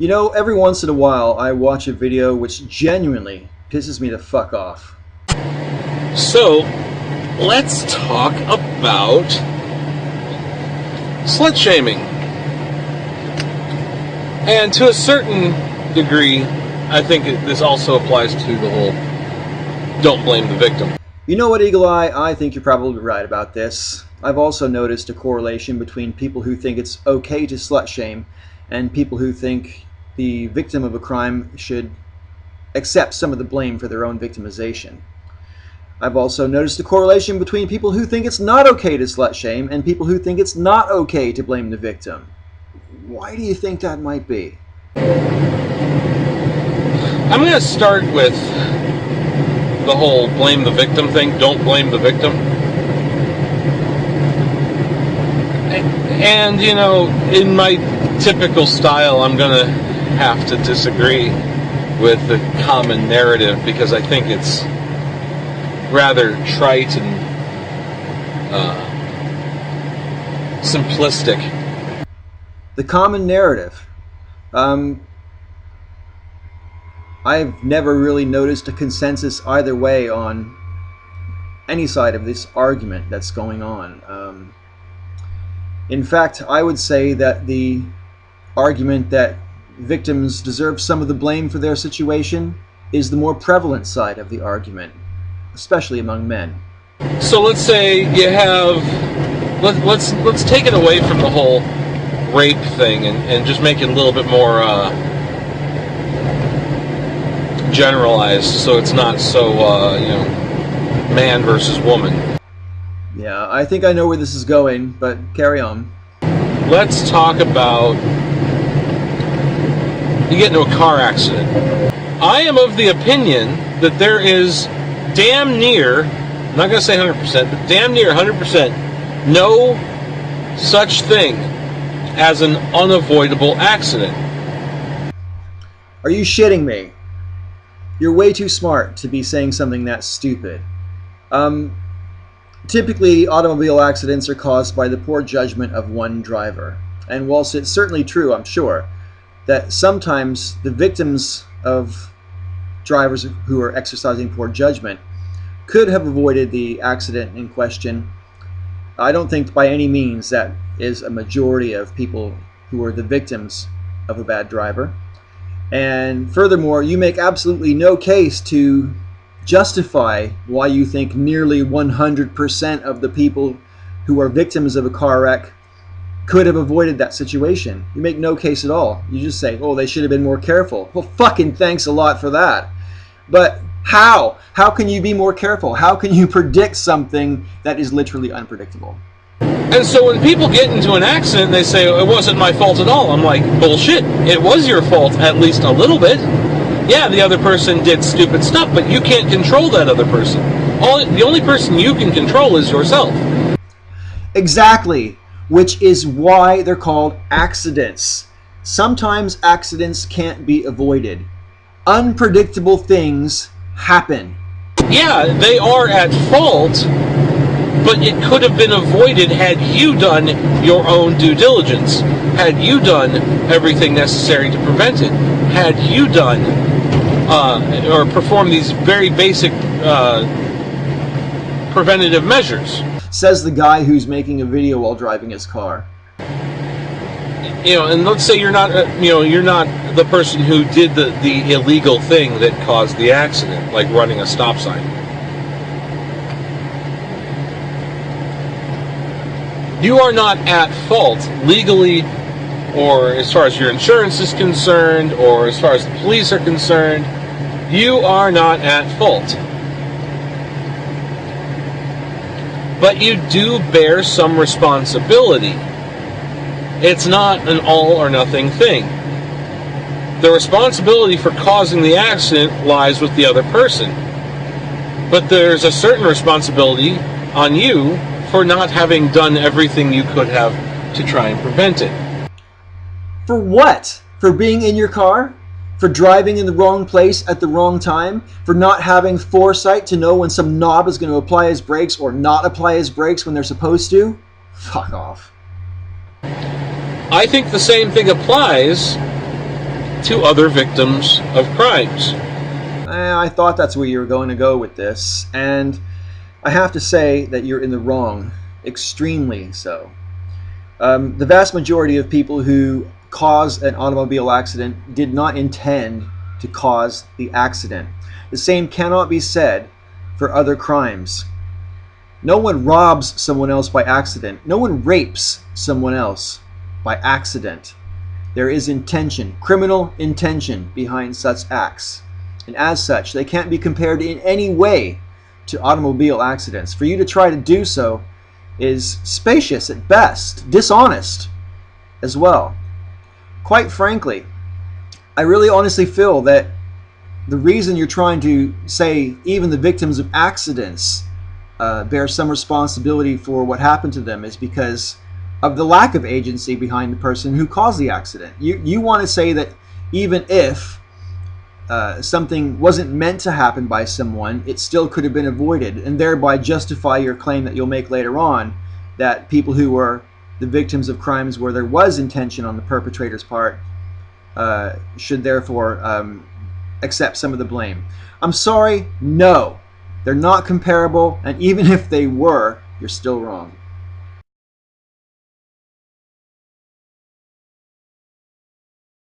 You know, every once in a while I watch a video which genuinely pisses me the fuck off. So, let's talk about slut shaming. And to a certain degree, I think this also applies to the whole don't blame the victim. You know what, Eagle Eye? I think you're probably right about this. I've also noticed a correlation between people who think it's okay to slut shame and people who think the victim of a crime should accept some of the blame for their own victimization. I've also noticed a correlation between people who think it's not okay to slut shame and people who think it's not okay to blame the victim. Why do you think that might be? I'm going to start with the whole blame the victim thing. Don't blame the victim. And, you know, in my typical style, I'm going to have to disagree with the common narrative because I think it's rather trite and simplistic. The common narrative. I've never really noticed a consensus either way on any side of this argument that's going on. In fact, I would say that the argument that victims deserve some of the blame for their situation is the more prevalent side of the argument, especially among men. So let's say you have, let's take it away from the whole rape thing and just make it a little bit more generalized, so it's not so you know, man versus woman. Yeah, I think I know where this is going, but carry on. Let's talk about you get into a car accident. I am of the opinion that there is damn near, I'm not going to say 100%, but damn near 100% no such thing as an unavoidable accident. Are you shitting me? You're way too smart to be saying something that stupid. Typically, automobile accidents are caused by the poor judgment of one driver. And whilst it's certainly true, I'm sure, that sometimes the victims of drivers who are exercising poor judgment could have avoided the accident in question, I don't think by any means that is a majority of people who are the victims of a bad driver. And furthermore, you make absolutely no case to justify why you think nearly 100% of the people who are victims of a car wreck could have avoided that situation. You make no case at all. You just say, oh, they should have been more careful. Well, fucking thanks a lot for that. But how? How can you be more careful? How can you predict something that is literally unpredictable? And so when people get into an accident, they say, it wasn't my fault at all. I'm like, bullshit. It was your fault, at least a little bit. Yeah, the other person did stupid stuff, but you can't control that other person. The only person you can control is yourself. Exactly, which is why they're called accidents. Sometimes accidents can't be avoided. Unpredictable things happen. Yeah, they are at fault, but it could have been avoided had you done your own due diligence, had you done everything necessary to prevent it, had you done or performed these very basic preventative measures. Says the guy who's making a video while driving his car. You know, and let's say you're not you're not the person who did the illegal thing that caused the accident, like running a stop sign. You are not at fault legally, or as far as your insurance is concerned, or as far as the police are concerned. You are not at fault. But you do bear some responsibility. It's not an all or nothing thing. The responsibility for causing the accident lies with the other person. But there's a certain responsibility on you for not having done everything you could have to try and prevent it. For what? For being in your car? For driving in the wrong place at the wrong time? For not having foresight to know when some knob is going to apply his brakes or not apply his brakes when they're supposed to? Fuck off. I think the same thing applies to other victims of crimes. I thought that's where you were going to go with this, and I have to say that you're in the wrong, extremely so. The vast majority of people who cause an automobile accident did not intend to cause the accident. The same cannot be said for other crimes. No one robs someone else by accident. No one rapes someone else by accident. There is intention, criminal intention behind such acts. And as such, they can't be compared in any way to automobile accidents. For you to try to do so is spacious at best, dishonest as well. Quite frankly, I really honestly feel that the reason you're trying to say even the victims of accidents bear some responsibility for what happened to them is because of the lack of agency behind the person who caused the accident. You want to say that even if something wasn't meant to happen by someone, it still could have been avoided, and thereby justify your claim that you'll make later on that people who were the victims of crimes where there was intention on the perpetrator's part should therefore accept some of the blame. I'm sorry, no. They're not comparable, and even if they were, you're still wrong.